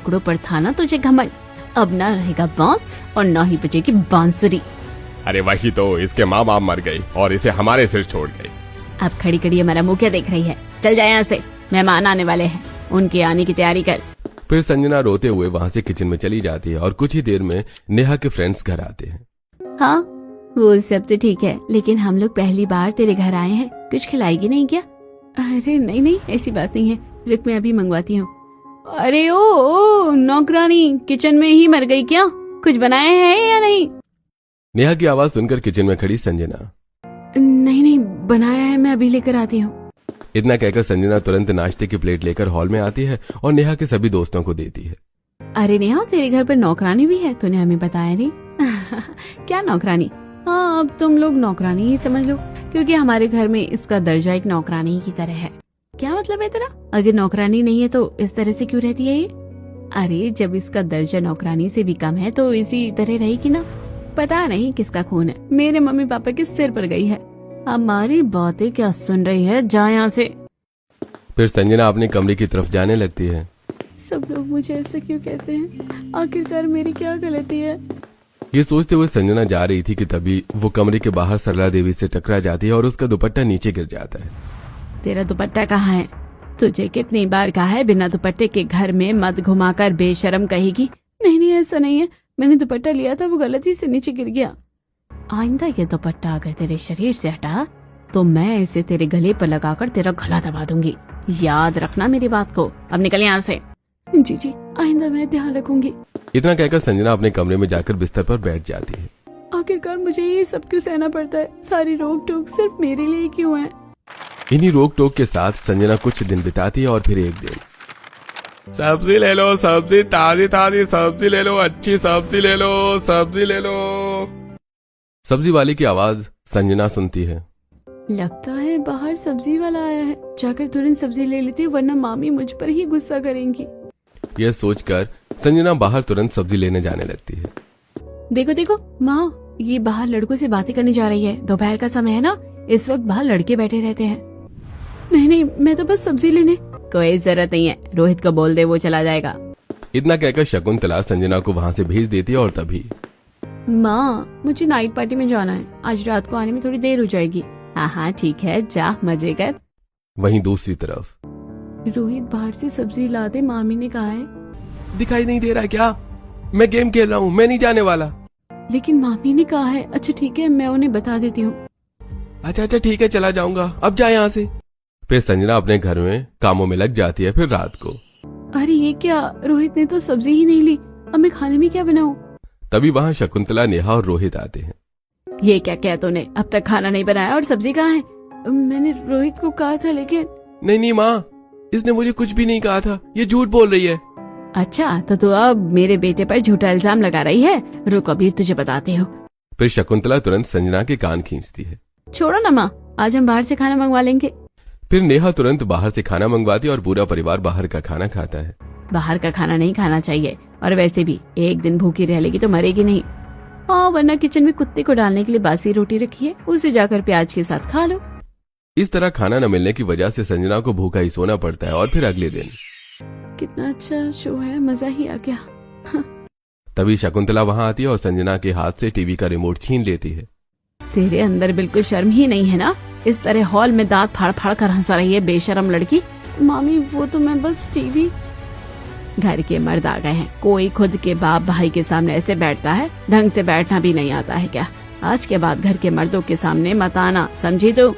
टुकड़ों पर था ना तुझे घमंड, अब ना रहेगा बांस और ना ही बजेगी बांसुरी। अरे वही तो, इसके माँ बाप मर गई और इसे हमारे सिर छोड़ गई। अब खड़ी खड़ी हमारा मुंह क्या देख रही है, चल जाए यहाँ से, मेहमान आने वाले हैं, उनके आने की तैयारी कर। फिर संजना रोते हुए वहाँ से किचन में चली जाती है और कुछ ही देर में नेहा के फ्रेंड्स घर आते हैं। हाँ वो सब तो ठीक है, लेकिन हम लोग पहली बार तेरे घर आए हैं, कुछ खिलाएगी नहीं क्या? अरे नहीं नहीं ऐसी बात नहीं है, रुक मैं अभी मंगवाती हूँ। अरे ओ नौकरानी किचन में ही मर गई क्या, कुछ बनाया है या नहीं? नेहा की आवाज सुनकर किचन में खड़ी संजना, नहीं नहीं बनाया है, मैं अभी लेकर आती हूँ। इतना कहकर संजना तुरंत नाश्ते की प्लेट लेकर हॉल में आती है और नेहा के सभी दोस्तों को देती है। अरे नेहा तेरे घर पर नौकरानी भी है, तूने हमें बताया नहीं। क्या नौकरानी? हाँ अब तुम लोग नौकरानी ही समझ लो, क्योंकि हमारे घर में इसका दर्जा एक नौकरानी की तरह है। क्या मतलब है तेरा? अगर नौकरानी नहीं है तो इस तरह से क्यों रहती है ये? अरे जब इसका दर्जा नौकरानी से भी कम है तो इसी तरह रहेगी ना। पता नहीं किसका खून है, मेरे मम्मी पापा के सिर पर गई है। हमारी बातें क्या सुन रही है, जा यहाँ से। फिर संजना अपने कमरे की तरफ जाने लगती है। सब लोग मुझे ऐसा क्यों कहते हैं, आखिरकार मेरी क्या गलती है? ये सोचते हुए संजना जा रही थी कि तभी वो कमरे के बाहर सरला देवी से टकरा जाती है और उसका दुपट्टा नीचे गिर जाता है। तेरा दुपट्टा कहाँ है? तुझे कितनी बार कहा है बिना दुपट्टे के घर में मत घुमाकर बेशरम कहेगी। नहीं नहीं ऐसा नहीं है, मैंने दुपट्टा लिया था, वो गलती से नीचे गिर गया। आइंदा ये दुपट्टा अगर तेरे शरीर से हटा तो मैं इसे तेरे गले पर लगाकर तेरा गला दबा दूंगी, याद रखना मेरी बात को। अब निकल यहाँ से। जी जी आइंदा मैं ध्यान रखूंगी। इतना कहकर संजना अपने कमरे में जाकर बिस्तर पर बैठ जाती है। आखिरकार मुझे ये सब क्यों सहना पड़ता है, सारी रोक टोक सिर्फ मेरे लिए क्यों है? इन्हीं रोक टोक के साथ संजना कुछ दिन बिताती है और फिर एक दिन, सब्जी ले लो, सब्जी ताजी ताजी सब्जी ले लो, अच्छी सब्जी ले लो, सब्जी ले लो। सब्जी वाले की आवाज संजना सुनती है। लगता है बाहर सब्जी वाला आया है, जाकर तुरंत सब्जी ले लेती हूँ वरना मामी मुझ पर ही गुस्सा करेंगी। यह सोचकर संजना बाहर तुरंत सब्जी लेने जाने लगती है। देखो देखो माँ, ये बाहर लड़कों से बातें करने जा रही है, दोपहर का समय है ना, इस वक्त बाहर लड़के बैठे रहते हैं। नहीं नहीं मैं तो बस सब्जी लेने। कोई जरूरत नहीं है, रोहित को बोल दे वो चला जाएगा। इतना कहकर शकुंतला संजना को वहाँ से भेज देती है और तभी, माँ मुझे नाइट पार्टी में जाना है, आज रात को आने में थोड़ी देर हो जाएगी। हाँ हाँ ठीक है, जा मजे कर। वहीं दूसरी तरफ, रोहित बाहर से सब्जी ला दे, मामी ने कहा है। दिखाई नहीं दे रहा क्या? मैं गेम खेल रहा हूँ, मैं नहीं जाने वाला। लेकिन मामी ने कहा है। अच्छा ठीक है मैं उन्हें बता देती हूँ। अच्छा ठीक है चला जाऊंगा, अब जा यहाँ से। फिर संजना अपने घर में कामों में लग जाती है। फिर रात को, अरे ये क्या, रोहित ने तो सब्जी ही नहीं ली, अब मैं खाने में क्या बनाऊं? तभी वहाँ शकुंतला, नेहा और रोहित आते हैं। ये क्या कहा तूने, अब तक खाना नहीं बनाया और सब्जी कहाँ है? मैंने रोहित को कहा था लेकिन। नहीं माँ, इसने मुझे कुछ भी नहीं कहा था, ये झूठ बोल रही है। अच्छा तो तू अब मेरे बेटे पर झूठा इल्जाम लगा रही है, रुक अभी तुझे बताती हूँ। फिर शकुंतला तुरंत संजना के कान खींचती है। छोड़ो ना माँ, आज हम बाहर से खाना मंगवा लेंगे। फिर नेहा तुरंत बाहर से खाना मंगवाती है और पूरा परिवार बाहर का खाना खाता है। बाहर का खाना नहीं खाना चाहिए, और वैसे भी एक दिन भूखी रह लेगी तो मरेगी नहीं। हाँ वरना किचन में कुत्ते को डालने के लिए बासी रोटी रखी है, उसे जाकर प्याज के साथ खा लो। इस तरह खाना न मिलने की वजह से संजना को भूखा ही सोना पड़ता है। और फिर अगले दिन, कितना अच्छा शो है, मजा ही आ गया। तभी शकुंतला वहाँ आती है और संजना के हाथ से टीवी का रिमोट छीन लेती है। तेरे अंदर बिल्कुल शर्म ही नहीं है ना, इस तरह हॉल में दांत फाड़ फाड़ कर हंसा रही है बेशरम लड़की। मामी वो तो मैं बस टीवी। घर के मर्द आ गए हैं, कोई खुद के बाप भाई के सामने ऐसे बैठता है? ढंग से बैठना भी नहीं आता है क्या? आज के बाद घर के मर्दों के सामने मत आना, समझी तू?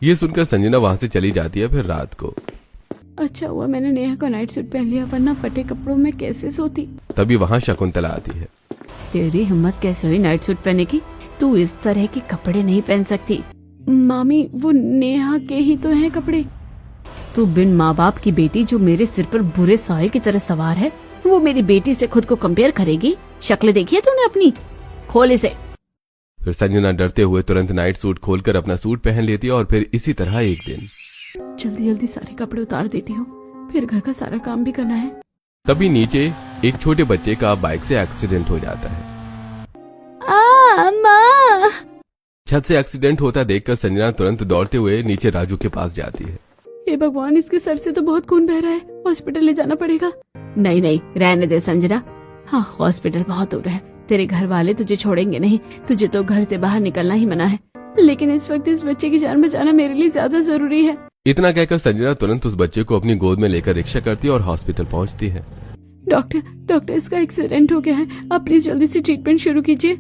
ये सुनकर संजना वहाँ से चली जाती है। फिर रात को, अच्छा हुआ मैंने नेहा का नाइट सूट पहन लिया, वरना फटे कपड़ों में कैसे सोती। तभी वहाँ शकुंतला आती है। तेरी हिम्मत कैसे हुई नाइट सूट पहनने की? तू इस तरह के कपड़े नहीं पहन सकती। मामी वो नेहा के ही तो हैं कपड़े। तू बिन माँ बाप की बेटी जो मेरे सिर पर बुरे साए की तरह सवार है, वो मेरी बेटी से खुद को कंपेयर करेगी? शक्ल देखी है तूने अपनी? खोल इसे। फिर संजना डरते हुए तुरंत नाइट सूट खोलकर अपना सूट पहन लेती है। और फिर इसी तरह एक दिन, जल्दी जल्दी सारे कपड़े उतार देती हूँ, फिर घर का सारा काम भी करना है। तभी नीचे एक छोटे बच्चे का बाइक से एक्सीडेंट हो जाता है। माँ! छत से एक्सीडेंट होता देखकर संजना तुरंत दौड़ते हुए नीचे राजू के पास जाती है। हे भगवान, इसके सर से तो बहुत खून बह रहा है, हॉस्पिटल ले जाना पड़ेगा। नहीं नहीं, रहने दे संजना। हाँ, हॉस्पिटल बहुत दूर है, तेरे घर वाले तुझे छोड़ेंगे नहीं, तुझे तो घर से बाहर निकलना ही मना है, लेकिन इस वक्त इस बच्चे की जान बचाना मेरे लिए ज्यादा जरूरी है। इतना कहकर संजना तुरंत उस बच्चे को अपनी गोद में लेकर रिक्शा करती है और हॉस्पिटल पहुंचती है। डॉक्टर इसका एक्सीडेंट हो गया है, आप प्लीज जल्दी से ट्रीटमेंट शुरू कीजिए।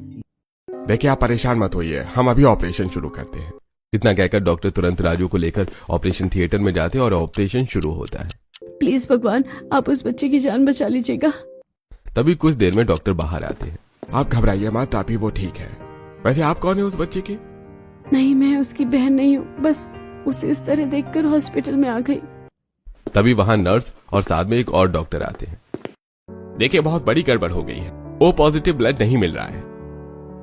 देखिए आप परेशान मत होइए, हम अभी ऑपरेशन शुरू करते हैं। इतना कहकर डॉक्टर तुरंत राजू को लेकर ऑपरेशन थिएटर में जाते हैं और ऑपरेशन शुरू होता है। प्लीज भगवान, आप उस बच्चे की जान बचा लीजिएगा। तभी कुछ देर में डॉक्टर बाहर आते हैं। आप घबराइए मत, अभी वो ठीक है। वैसे आप कौन है उस बच्चे की? नहीं, मैं उसकी बहन नहीं हूँ, बस उसे इस तरह देखकर हॉस्पिटल में आ गई। तभी वहाँ नर्स और साथ में एक और डॉक्टर आते हैं। देखिए बहुत बड़ी गड़बड़ हो गई है, ओ पॉजिटिव ब्लड नहीं मिल रहा है।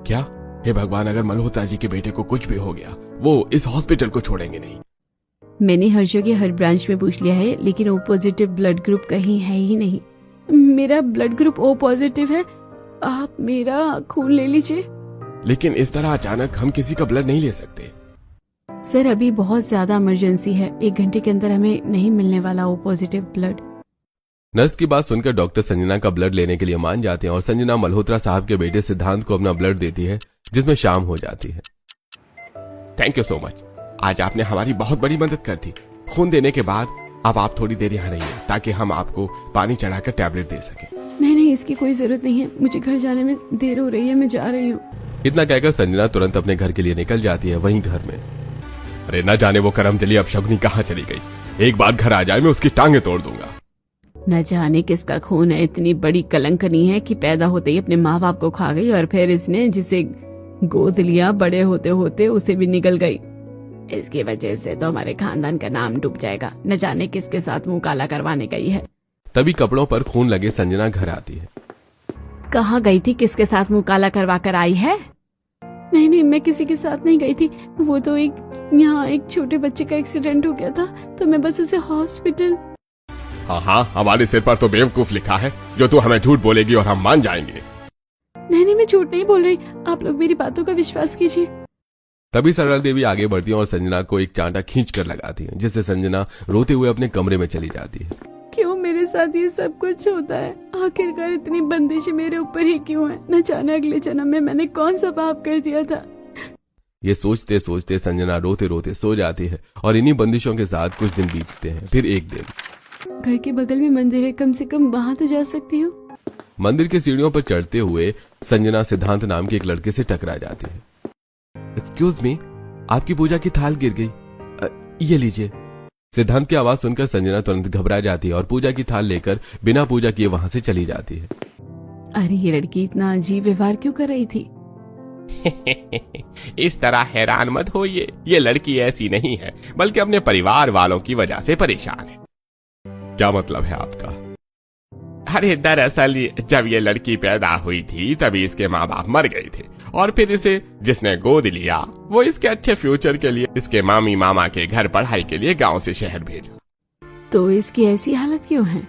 क्या? हे भगवान, अगर मल्होत्रा जी के बेटे को कुछ भी हो गया, वो इस हॉस्पिटल को छोड़ेंगे नहीं। मैंने हर जगह हर ब्रांच में पूछ लिया है, लेकिन ओ पॉजिटिव ब्लड ग्रुप कहीं है ही नहीं। मेरा ब्लड ग्रुप ओ पॉजिटिव है, आप मेरा खून ले लीजिए। लेकिन इस तरह अचानक हम किसी का ब्लड नहीं ले सकते। सर, अभी बहुत ज्यादा इमरजेंसी है, 1 घंटे के अंदर हमें नहीं मिलने वाला ओ पॉजिटिव ब्लड। नर्स की बात सुनकर डॉक्टर संजना का ब्लड लेने के लिए मान जाते हैं और संजना मल्होत्रा साहब के बेटे सिद्धांत को अपना ब्लड देती है, जिसमें शाम हो जाती है। थैंक यू सो मच, आज आपने हमारी बहुत बड़ी मदद कर दी। खून देने के बाद अब आप थोड़ी देर यहाँ रहिए ताकि हम आपको पानी चढ़ाकर टैबलेट दे सकें। नहीं, इसकी कोई जरूरत नहीं है, मुझे घर जाने में देर हो रही है, मैं जा रही हूँ। इतना कहकर संजना तुरंत अपने घर के लिए निकल जाती है। वहीं घर में, अरे न जाने वो करमचली अब शगुनी कहाँ चली गई। एक बार घर आ जाए मैं उसकी टांगे तोड़ दूंगा। न जाने किसका खून है, इतनी बड़ी कलंकनी है कि पैदा होते ही अपने माँ बाप को खा गई और फिर इसने जिसे गोद लिया बड़े होते होते उसे भी निकल गई। इसकी वजह से तो हमारे खानदान का नाम डूब जाएगा। न जाने किसके साथ मुंह काला करवाने गई है। तभी कपड़ों पर खून लगे संजना घर आती है। कहाँ गई थी, किसके साथ मुंह काला करवा कर आई है? नहीं, मैं किसी के साथ नहीं गई थी, वो तो यहाँ एक छोटे बच्चे का एक्सीडेंट हो गया था, तो मैं बस उसे हॉस्पिटल। हाँ, हमारे सिर पर तो बेवकूफ लिखा है, जो तू हमें झूठ बोलेगी और हम मान जाएंगे। नहीं, मैं झूठ नहीं बोल रही, आप लोग मेरी बातों का विश्वास कीजिए। तभी सरला देवी आगे बढ़ती है और संजना को एक चांटा खींच कर लगाती है, जिससे संजना रोते हुए अपने कमरे में चली जाती है। क्यों मेरे साथ ये सब कुछ होता है? आखिरकार इतनी बंदिशें मेरे ऊपर ही क्यों है? न जाने अगले जन्म में मैंने कौन सा पाप कर दिया था। ये सोचते सोचते संजना रोते रोते सो जाती है और इन्हीं बंदिशों के साथ कुछ दिन बीतते हैं। फिर एक दिन, घर के बगल में मंदिर है, कम से कम वहाँ तो जा सकती हूँ। मंदिर की सीढ़ियों पर चढ़ते हुए संजना सिद्धांत नाम के एक लड़के से टकरा जाती है। एक्सक्यूज मी, आपकी पूजा की थाल गिर गई, ये लीजिए। सिद्धांत की आवाज सुनकर संजना तुरंत घबरा जाती है और पूजा की थाल लेकर बिना पूजा किए वहां से चली जाती है। अरे ये लड़की इतना अजीब व्यवहार क्यों कर रही थी? इस तरह हैरान मत होइए, ये लड़की ऐसी नहीं है, बल्कि अपने परिवार वालों की वजह से परेशान है। क्या मतलब है आपका? अरे दरअसल जब ये लड़की पैदा हुई थी तभी इसके माँ बाप मर गए थे और फिर इसे जिसने गोद लिया वो इसके अच्छे फ्यूचर के लिए इसके मामी मामा के घर पढ़ाई के लिए गांव से शहर भेजा। तो इसकी ऐसी हालत क्यों है?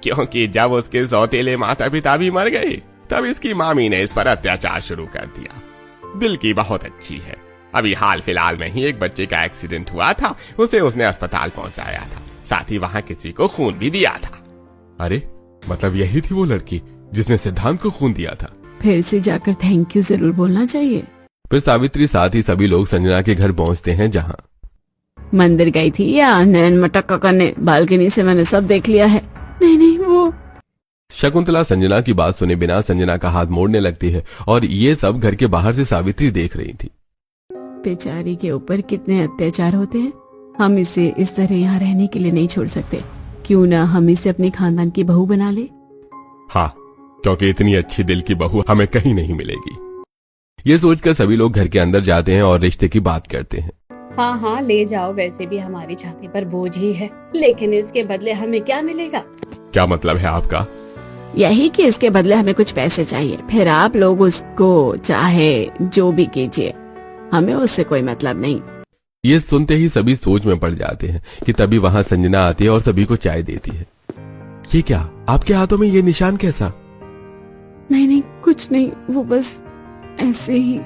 क्योंकि जब उसके सौतेले माता पिता भी मर गए तब इसकी मामी ने इस पर अत्याचार शुरू कर दिया। दिल की बहुत अच्छी है, अभी हाल फिलहाल में ही एक बच्चे का एक्सीडेंट हुआ था, उसे उसने अस्पताल पहुंचाया था, साथ ही वहाँ किसी को खून भी दिया था। अरे मतलब यही थी वो लड़की जिसने सिद्धांत को खून दिया था। फिर से जाकर थैंक यू जरूर बोलना चाहिए। फिर सावित्री साथ ही सभी लोग संजना के घर पहुंचते हैं, जहां मंदिर गई थी या नैन मटक्का करने? बालकनी से मैंने सब देख लिया है। नहीं, वो शकुंतला संजना की बात सुने बिना संजना का हाथ मोड़ने लगती है और ये सब घर के बाहर से सावित्री देख रही थी। बेचारी के ऊपर कितने अत्याचार होते हैं, हम इसे इस तरह यहाँ रहने के लिए नहीं छोड़ सकते। क्यों ना हम इसे अपने खानदान की बहू बना ले? हाँ, क्योंकि इतनी अच्छी दिल की बहू हमें कहीं नहीं मिलेगी। ये सोचकर सभी लोग घर के अंदर जाते हैं और रिश्ते की बात करते हैं। हाँ, ले जाओ, वैसे भी हमारी छाती पर बोझ ही है, लेकिन इसके बदले हमें क्या मिलेगा? क्या मतलब है आपका? यही कि इसके बदले हमें कुछ पैसे चाहिए, फिर आप लोग उसको चाहे जो भी कीजिए, हमें उससे कोई मतलब नहीं। ये सुनते ही सभी सोच में पड़ जाते हैं कि तभी वहां संजना आती है और सभी को चाय देती है। ये क्या, आपके हाथों में ये निशान कैसा? नहीं, कुछ नहीं, वो बस ऐसे ही।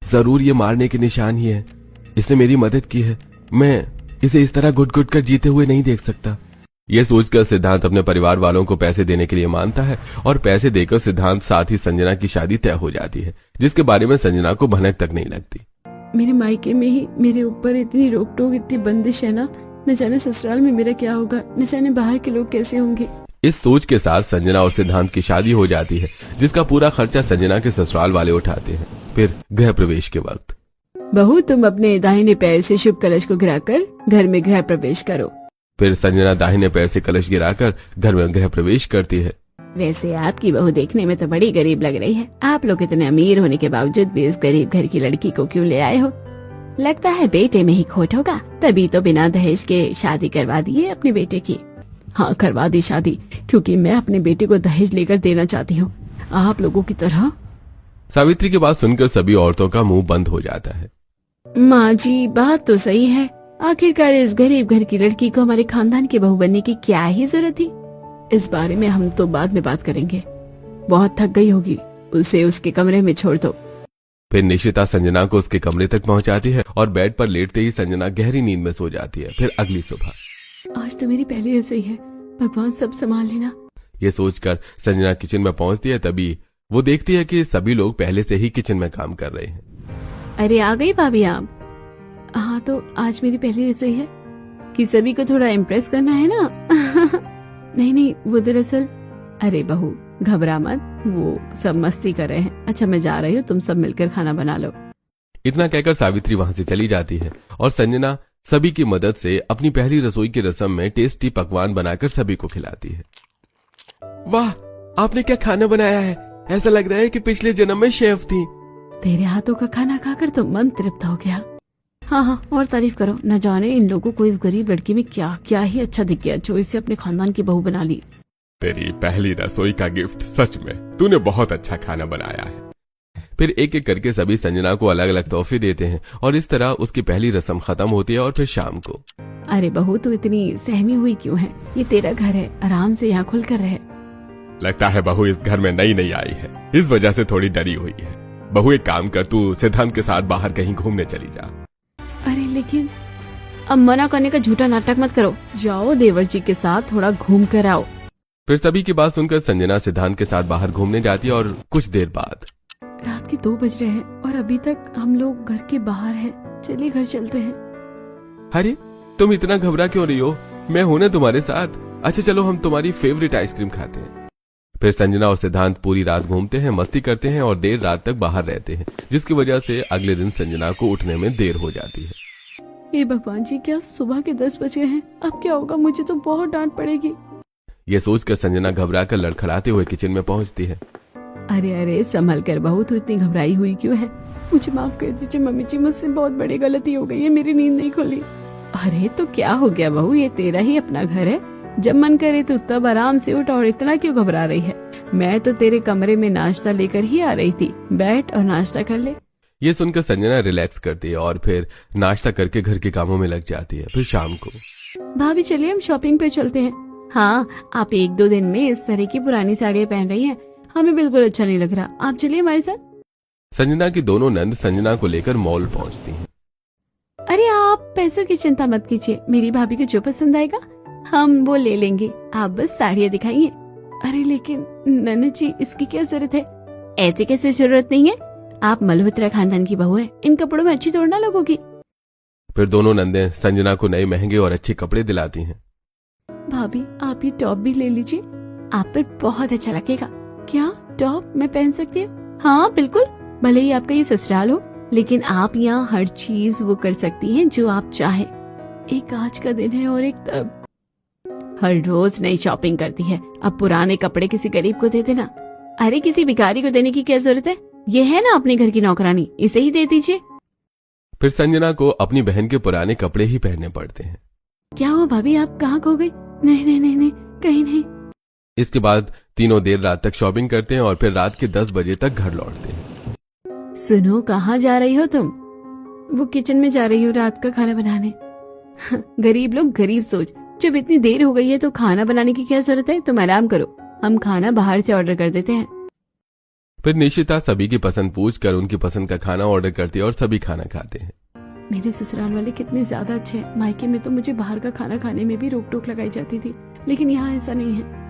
जरूर ये मारने के निशान ही है। इसने मेरी मदद की है, मैं इसे इस तरह घुट घुट कर जीते हुए नहीं देख सकता। ये सोचकर सिद्धांत अपने परिवार वालों को पैसे देने के लिए मानता है और पैसे देकर सिद्धांत साथ ही संजना की शादी तय हो जाती है, जिसके बारे में संजना को भनक तक नहीं लगती। मेरे मायके में ही मेरे ऊपर इतनी रोक टोक, इतनी बंदिश है ना, न जाने ससुराल में मेरा क्या होगा, न जाने बाहर के लोग कैसे होंगे। इस सोच के साथ संजना और सिद्धांत की शादी हो जाती है, जिसका पूरा खर्चा संजना के ससुराल वाले उठाते हैं। फिर गृह प्रवेश के वक्त, बहू तुम अपने दाहिने पैर से शुभ कलश को गिराकर घर में गृह प्रवेश करो। फिर संजना दाहिने पैर से कलश गिराकर घर में गृह प्रवेश करती है। वैसे आपकी बहू देखने में तो बड़ी गरीब लग रही है। आप लोग इतने अमीर होने के बावजूद भी इस गरीब घर की लड़की को क्यों ले आए हो? लगता है बेटे में ही खोट होगा, तभी तो बिना दहेज के शादी करवा दिए अपने बेटे की। हाँ, करवा दी शादी, क्योंकि मैं अपने बेटे को दहेज लेकर देना चाहती हूँ, आप लोगों की तरह। सावित्री की बात सुनकर सभी औरतों का मुंह बंद हो जाता है। माँ जी, बात तो सही है। आखिरकार इस गरीब घर की लड़की को हमारे खानदान की बहू बनने की क्या ही जरूरत थी? इस बारे में हम तो बाद में बात करेंगे। बहुत थक गई होगी, उसे उसके कमरे में छोड़ दो। फिर निशिता संजना को उसके कमरे तक पहुंचाती है और बेड पर लेटते ही संजना गहरी नींद में सो जाती है। फिर अगली सुबह, आज तो मेरी पहली रसोई है, भगवान सब संभाल लेना। ये सोचकर संजना किचन में पहुंचती है, तभी वो देखती है कि सभी लोग पहले से ही किचन में काम कर रहे हैं। अरे आ गई भाभी आप? हाँ, तो आज मेरी पहली रसोई है कि सभी को थोड़ा इम्प्रेस करना है ना। नहीं, वो दरअसल, अरे बहू घबरा मत, वो सब मस्ती कर रहे हैं। अच्छा, मैं जा रही हूँ, तुम सब मिलकर खाना बना लो। इतना कहकर सावित्री वहां से चली जाती है और संजना सभी की मदद से अपनी पहली रसोई की रस्म में टेस्टी पकवान बनाकर सभी को खिलाती है। वाह, आपने क्या खाना बनाया है? ऐसा लग रहा है कि पिछले जन्म में शेफ थी। तेरे हाथों का खाना खाकर तो मन तृप्त हो गया। हाँ, और तारीफ करो। न जाने इन लोगों को इस गरीब लड़की में क्या क्या ही अच्छा दिख गया जो इसे अपने खानदान की बहू बना ली। तेरी पहली रसोई का गिफ्ट, सच में तूने बहुत अच्छा खाना बनाया है। फिर एक एक करके सभी संजना को अलग अलग तोहफे देते हैं और इस तरह उसकी पहली रस्म खत्म होती है। और फिर शाम को, अरे बहू तू इतनी सहमी हुई क्यों है? ये तेरा घर है, आराम से यहाँ खुल कर रहे। लगता है बहू इस घर में नई आई है, इस वजह से थोड़ी डरी हुई है। बहू एक काम कर, तू सिद्धांत के साथ बाहर कहीं घूमने चली जा। अरे लेकिन अब मना करने का झूठा नाटक मत करो, जाओ देवर जी के साथ थोड़ा घूम कर आओ। फिर सभी की बात सुनकर संजना सिद्धांत के साथ बाहर घूमने जाती है और कुछ देर बाद, रात के 2 बज रहे हैं और अभी तक हम लोग घर के बाहर हैं। चलिए घर चलते हैं। अरे तुम इतना घबरा क्यों रही हो? मैं हूं ना तुम्हारे साथ। अच्छा चलो, हम तुम्हारी फेवरेट आइसक्रीम खाते हैं। फिर संजना और सिद्धांत पूरी रात घूमते हैं, मस्ती करते हैं और देर रात तक बाहर रहते हैं, जिसकी वजह से अगले दिन संजना को उठने में देर हो जाती है। हे भगवान जी, क्या सुबह के 10 बज गए हैं? अब क्या होगा? मुझे तो बहुत डांट पड़ेगी। ये सोचकर संजना घबराकर लड़खड़ाते हुए किचन में पहुंचती है। अरे संभल कर बहू, तू इतनी घबराई हुई क्यों है? मुझे माफ कर दीजिए मम्मी जी, मुझसे बहुत बड़ी गलती हो गई है, मेरी नींद नहीं खुली। अरे तो क्या हो गया बहू, ये तेरा ही अपना घर है, जब मन करे तो तब आराम से उठ, और इतना क्यों घबरा रही है? मैं तो तेरे कमरे में नाश्ता लेकर ही आ रही थी, बैठ और नाश्ता कर ले। ये सुनकर संजना रिलैक्स करती है और फिर नाश्ता करके घर के कामों में लग जाती है। फिर शाम को, भाभी चलिए हम शॉपिंग पे चलते हैं। हाँ, आप 1-2 दिन में इस तरह की पुरानी साड़ियाँ पहन रही हैं, हमें बिल्कुल अच्छा नहीं लग रहा, आप चलिए हमारे साथ। संजना की दोनों नंद संजना को लेकर मॉल पहुंचती हैं। अरे आप पैसों की चिंता मत कीजिए, मेरी भाभी को जो पसंद आएगा हम वो ले लेंगे, आप बस साड़ियाँ दिखाइए। अरे लेकिन ननद जी, इसकी क्या जरूरत है? ऐसे कैसे जरूरत नहीं है? आप मल्होत्रा खानदान की बहू है, इन कपड़ों में अच्छी तोड़ना लोगों की। फिर दोनों नंदे संजना को नए महंगे और अच्छे कपड़े दिलाती हैं। भाभी आप ये टॉप भी ले लीजिए, आप पर बहुत अच्छा लगेगा। क्या टॉप मैं पहन सकती हूँ? हाँ बिल्कुल, भले ही आपका ये ससुराल हो, लेकिन आप यहाँ हर चीज वो कर सकती हैं जो आप चाहें। एक आज का दिन है और एक तब। हर रोज नई शॉपिंग करती है, अब पुराने कपड़े किसी गरीब को दे देना। अरे किसी भिखारी को देने की क्या जरूरत है? ये है ना अपने घर की नौकरानी, इसे ही दे दीजिए। फिर संजना को अपनी बहन के पुराने कपड़े ही पहनने पड़ते हैं। क्या हुआ भाभी, आप कहाँ खो गई? नहीं, कहीं नहीं। इसके बाद तीनों देर रात तक शॉपिंग करते हैं और फिर रात के 10 बजे तक घर लौटते हैं। सुनो, कहाँ जा रही हो तुम? वो किचन में जा रही हो रात का खाना बनाने। गरीब लोग गरीब सोच, जब इतनी देर हो गई है तो खाना बनाने की क्या जरूरत है? तुम आराम करो, हम खाना बाहर से ऑर्डर कर देते हैं। फिर निशिता सभी की पसंद पूछकर उनकी पसंद का खाना ऑर्डर करती है और सभी खाना खाते हैं। मेरे ससुराल वाले कितने ज्यादा अच्छे हैं। मायके में तो मुझे बाहर का खाना खाने में भी रोक टोक लगाई जाती थी, लेकिन यहाँ ऐसा नहीं है।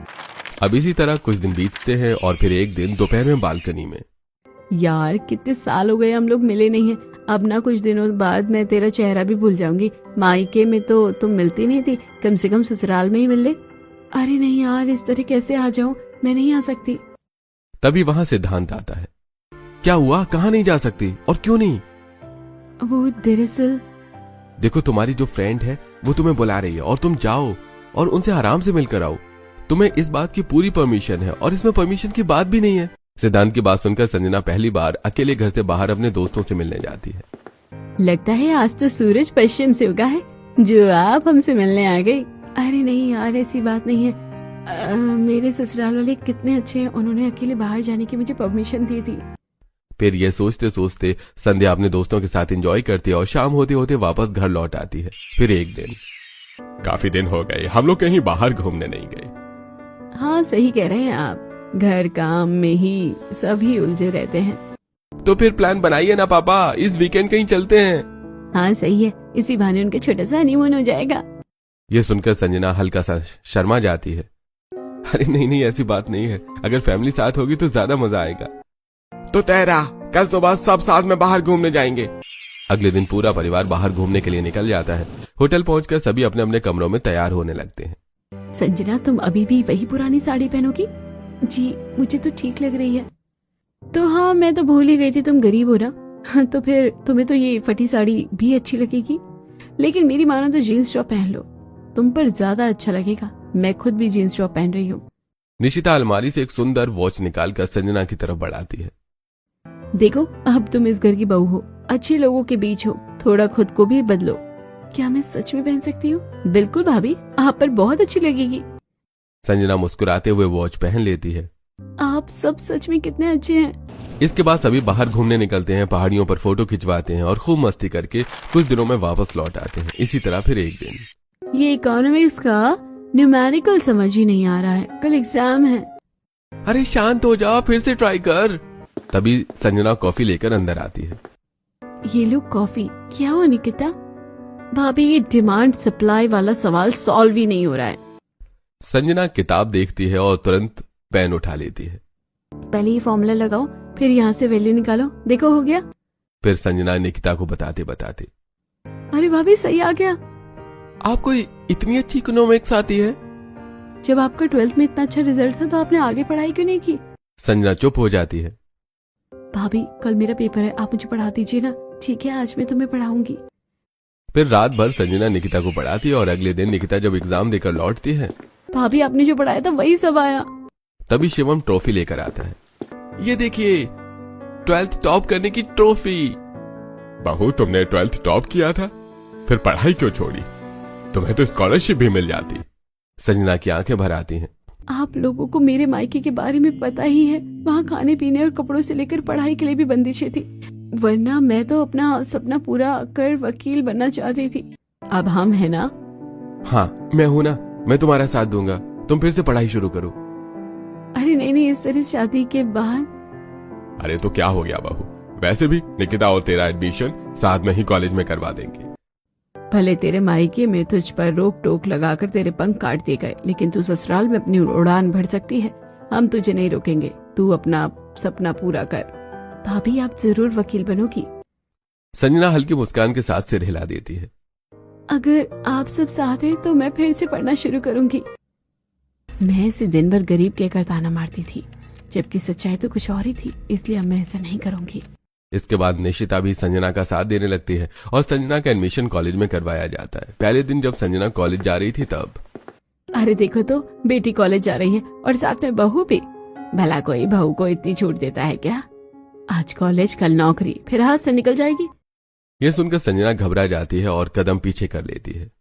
अब इसी तरह कुछ दिन बीतते हैं और फिर एक दिन दोपहर में बालकनी में। यार कितने साल हो गए हम लोग मिले नहीं है। अब ना कुछ दिनों बाद मैं तेरा चेहरा भी भूल जाऊंगी। मायके में तो तुम मिलती नहीं थी, कम से कम ससुराल में ही मिल ले। अरे नहीं यार, इस तरह कैसे आ जाऊं, मैं नहीं आ सकती। तभी वहां सिद्धांत आता है। क्या हुआ, कहाँ नहीं जा सकती और क्यों नहीं? वो दरअसल देखो, तुम्हारी जो फ्रेंड है वो तुम्हें बुला रही है और तुम जाओ और उनसे आराम से मिलकर आओ। तुम्हें इस बात की पूरी परमिशन है और इसमें परमिशन की बात भी नहीं है। सिद्धांत की बात सुनकर संजना पहली बार अकेले घर से बाहर अपने दोस्तों से मिलने जाती है। लगता है आज तो सूरज पश्चिम से उगा है जो आप हमसे मिलने आ गई। अरे नहीं यार, ऐसी बात नहीं है। मेरे ससुराल वाले कितने अच्छे हैं, उन्होंने अकेले बाहर जाने की मुझे परमिशन दी थी। फिर ये सोचते सोचते संध्या अपने दोस्तों के साथ एंजॉय करती है और शाम होते होते वापस घर लौट आती है। फिर एक दिन, काफी दिन हो गए हम लोग कहीं बाहर घूमने नहीं गए। हाँ सही कह रहे हैं आप, घर काम में ही सभी उलझे रहते हैं। तो फिर प्लान बनाइए ना पापा, इस वीकेंड कहीं चलते हैं। हाँ सही है, इसी बहाने उनका छोटा सा हनीमून हो जाएगा। ये सुनकर संजना हल्का सा शर्मा जाती है। अरे नहीं नहीं, ऐसी बात नहीं है, अगर फैमिली साथ होगी तो ज्यादा मजा आएगा। तो तेरा कल सुबह सब साथ में बाहर घूमने जाएंगे। अगले दिन पूरा परिवार बाहर घूमने के लिए निकल जाता है। होटल पहुंचकर सभी अपने अपने कमरों में तैयार होने लगते हैं। संजना, तुम अभी भी वही पुरानी साड़ी पहनोगी? जी मुझे तो ठीक लग रही है। तो हाँ, मैं तो भूल ही गई थी तुम गरीब हो ना। तो फिर तुम्हें तो ये फटी साड़ी भी अच्छी लगेगी, लेकिन मेरी मानो तो जीन्स टॉप पहन लो, तुम पर ज्यादा अच्छा लगेगा। मैं खुद भी जीन्स टॉप पहन रही हूँ। निशिता अलमारी से एक सुंदर वॉच निकालकर संजना की तरफ बढ़ाती है। देखो, अब तुम इस घर की बहू हो, अच्छे लोगों के बीच हो, थोड़ा खुद को भी बदलो। क्या मैं सच में पहन सकती हूँ? बिल्कुल भाभी, आप पर बहुत अच्छी लगेगी। संजना मुस्कुराते हुए वॉच पहन लेती है। आप सब सच में कितने अच्छे हैं। इसके बाद सभी बाहर घूमने निकलते हैं, पहाड़ियों पर फोटो खिंचवाते हैं और खूब मस्ती करके कुछ दिनों में वापस लौट आते हैं। इसी तरह फिर एक दिन, ये इकोनॉमिक्स का न्यूमेरिकल समझ ही नहीं आ रहा है, कल एग्जाम है। अरे शांत हो जा, फिर से ट्राई कर। तभी संजना कॉफी लेकर अंदर आती है। ये लो कॉफी। क्या हुआ निकिता? भाभी, ये डिमांड सप्लाई वाला सवाल सॉल्व ही नहीं हो रहा है। संजना किताब देखती है और तुरंत पेन उठा लेती है। पहले ये फॉर्मूला लगाओ, फिर यहाँ से वैल्यू निकालो, देखो हो गया। फिर संजना निकिता को बताते बताते, अरे भाभी सही आ गया। आपको इतनी अच्छी इकोनॉमिक्स आती है? जब आपका 12th में इतना अच्छा रिजल्ट था तो आपने आगे पढ़ाई क्यों नहीं की? संजना चुप हो जाती है। भाभी, कल मेरा पेपर है, आप मुझे पढ़ा दीजिए ना। ठीक है, आज मैं तुम्हें पढ़ाऊंगी। फिर रात भर संजना निकिता को पढ़ाती है और अगले दिन निकिता जब एग्जाम देकर लौटती है, भाभी आपने जो पढ़ाया था वही सब आया। तभी शिवम ट्रॉफी लेकर आता है। ये देखिए, 12th टॉप करने की ट्रॉफी। बहू, तुमने 12th टॉप किया था, फिर पढ़ाई क्यों छोड़ी? तुम्हें तो स्कॉलरशिप भी मिल जाती। संजना की आंखें भर आती हैं। आप लोगों को मेरे मायके के बारे में पता ही है, वहाँ खाने पीने और कपड़ों से लेकर पढ़ाई के लिए भी बंदिशें थी, वरना मैं तो अपना सपना पूरा कर वकील बनना चाहती थी। अब हम है ना? हाँ मैं हूं ना, मैं तुम्हारा साथ दूंगा, तुम फिर से पढ़ाई शुरू करो। अरे नहीं नहीं, इस तरह शादी के बाद। अरे तो क्या हो गया बहू, वैसे भी निकिता और तेरा एडमिशन साथ में ही कॉलेज में करवा देंगे। भले तेरे मायके में तुझ पर रोक टोक लगाकर तेरे पंख काट दिए गए, लेकिन तू ससुराल में अपनी उड़ान भर सकती है। हम तुझे नहीं रोकेंगे, तू अपना सपना पूरा कर। भाभी, आप जरूर वकील बनोगी। संजना हल्की मुस्कान के साथ सिर हिला देती है। अगर आप सब साथ हैं तो मैं फिर से पढ़ना शुरू करूंगी। मैं इसे दिन भर गरीब कहकर ताना मारती थी, जबकि सच्चाई तो कुछ और ही थी, इसलिए अब मैं ऐसा नहीं करूंगी। इसके बाद निशिता भी संजना का साथ देने लगती है और संजना का एडमिशन कॉलेज में करवाया जाता है। पहले दिन जब संजना कॉलेज जा रही थी तब, अरे देखो तो, बेटी कॉलेज जा रही है और साथ में बहू भी। भला कोई बहू को इतनी छूट देता है क्या? आज कॉलेज, कल नौकरी, फिर हाथ से निकल जाएगी। यह सुनकर संजना घबरा जाती है और कदम पीछे कर लेती है।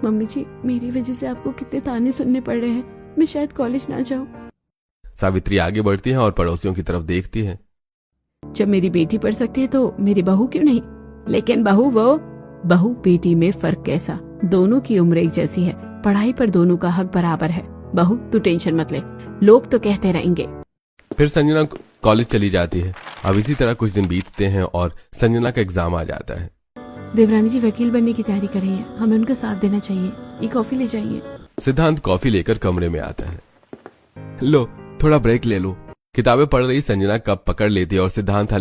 मम्मी जी, मेरी वजह से आपको कितने ताने सुनने पड़ रहे हैं, मैं शायद कॉलेज ना जाऊं। सावित्री आगे बढ़ती है और पड़ोसियों की तरफ देखती है। जब मेरी बेटी पढ़ सकती है तो मेरी बहू क्यों नहीं? लेकिन बहू बेटी में फर्क कैसा? दोनों की उम्र एक जैसी है, पढ़ाई पर दोनों का हक बराबर है। बहू तू टेंशन मत ले, लोग तो कहते रहेंगे। फिर संजना कॉलेज चली जाती है। अब इसी तरह कुछ दिन बीतते हैं और संजना का एग्जाम आ जाता है। देवरानी जी वकील बनने की तैयारी कर रही है, हमें उनका साथ देना चाहिए। ये कॉफी ले जाइए। सिद्धांत कॉफी लेकर कमरे में आता है। लो थोड़ा ब्रेक ले लो। किताबें पढ़ रही संजना कप पकड़ लेती है और सिद्धांत